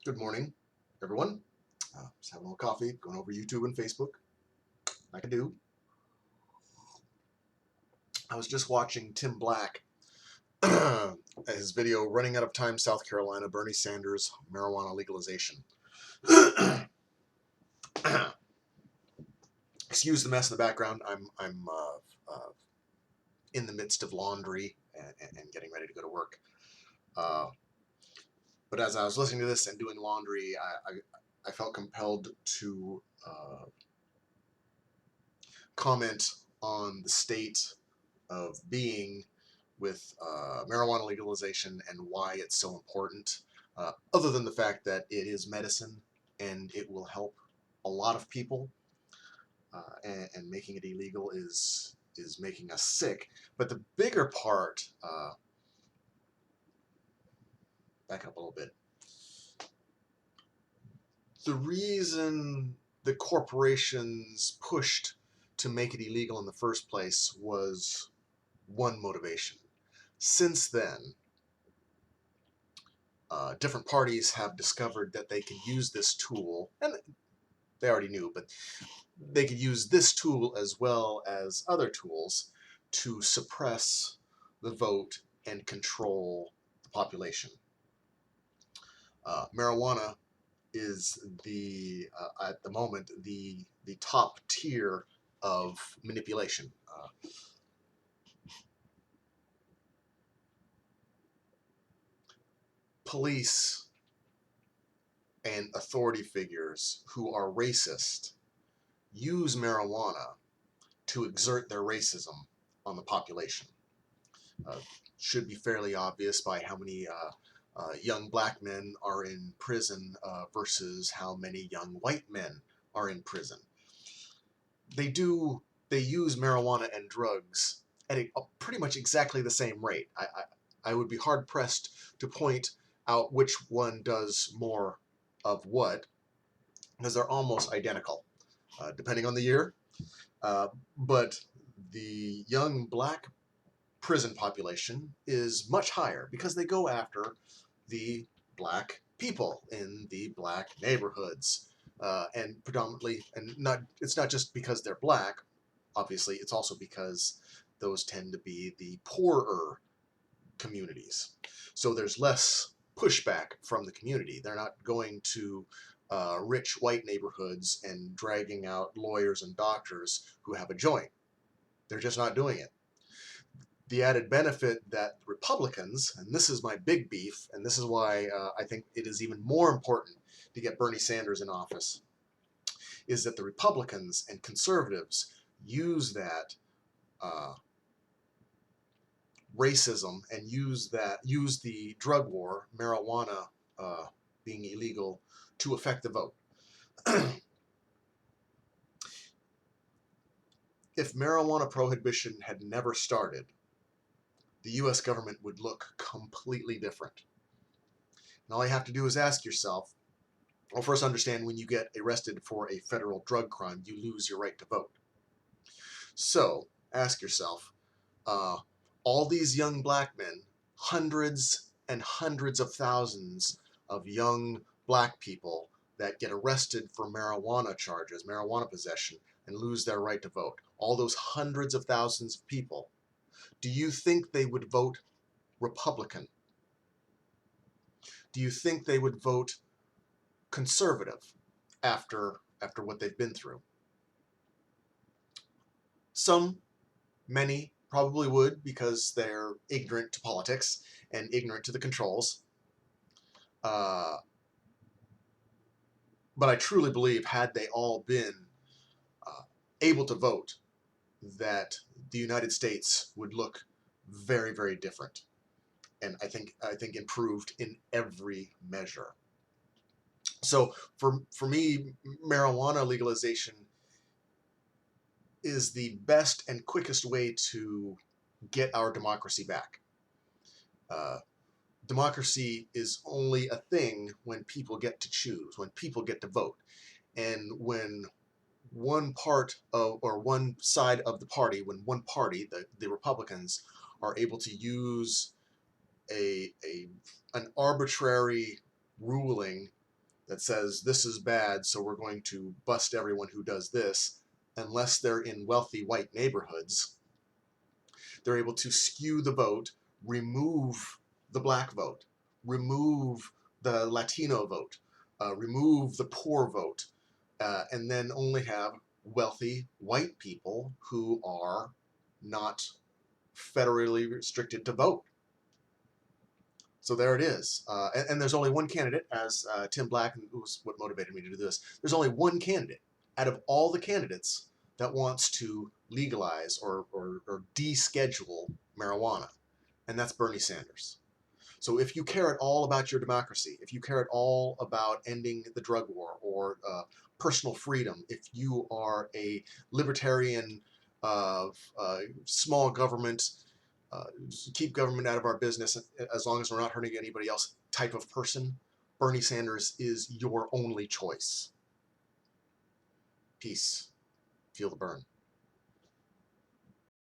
Good morning, everyone. Just having a little coffee, going over YouTube and Facebook, like I do. I was just watching Tim Black, his video, Running Out of Time, South Carolina, Bernie Sanders, Marijuana Legalization. Excuse the mess in the background. I'm in the midst of laundry and getting ready to go to work. But as I was listening to this and doing laundry, I felt compelled to comment on the state of being with marijuana legalization and why it's so important, other than the fact that it is medicine and it will help a lot of people, and making it illegal is making us sick. But the bigger part, back up a little bit, the reason the corporations pushed to make it illegal in the first place was one motivation. Since then, different parties have discovered that they can use this tool, and they already knew, but they could use this tool as well as other tools to suppress the vote and control the population. Marijuana is at the moment the top tier of manipulation. Police and authority figures who are racist use marijuana to exert their racism on the population. Should be fairly obvious by how many young black men are in prison versus how many young white men are in prison. They use marijuana and drugs at pretty much exactly the same rate. I would be hard pressed to point out which one does more of what, because they're almost identical, depending on the year. But the young black prison population is much higher because they go after the black people in the black neighborhoods, and predominantly, and it's not just because they're black. Obviously, it's also because those tend to be the poorer communities. So there's less pushback from the community. They're not going to rich white neighborhoods and dragging out lawyers and doctors who have a joint. They're just not doing it. The added benefit that Republicans, and this is my big beef, and this is why I think it is even more important to get Bernie Sanders in office, is that the Republicans and conservatives use that racism and use the drug war, marijuana being illegal, to affect the vote. If marijuana prohibition had never started, the U.S. government would look completely different. And all you have to do is ask yourself, well, first understand, when you get arrested for a federal drug crime, you lose your right to vote. So ask yourself, all these young black men, hundreds and hundreds of thousands of young black people that get arrested for marijuana charges, marijuana possession, and lose their right to vote, all those hundreds of thousands of people, do you think they would vote Republican? Do you think they would vote conservative after what they've been through? Some, many probably would, because they're ignorant to politics and ignorant to the controls. But I truly believe, had they all been able to vote, that the United States would look very, very different, and I think improved in every measure. So for me, marijuana legalization is the best and quickest way to get our democracy back. Democracy is only a thing when people get to choose, when people get to vote, and when one part of, or one side of the party, when one party, the Republicans, are able to use an arbitrary ruling that says this is bad, so we're going to bust everyone who does this, unless they're in wealthy white neighborhoods. They're able to skew the vote, remove the black vote, remove the Latino vote, remove the poor vote, and then only have wealthy white people who are not federally restricted to vote. So there it is. And there's only one candidate, as Tim Black, who was what motivated me to do this, there's only one candidate out of all the candidates that wants to legalize or deschedule marijuana, and that's Bernie Sanders. So if you care at all about your democracy, if you care at all about ending the drug war or personal freedom, if you are a libertarian of small government, keep government out of our business as long as we're not hurting anybody else type of person, Bernie Sanders is your only choice. Peace. Feel the burn.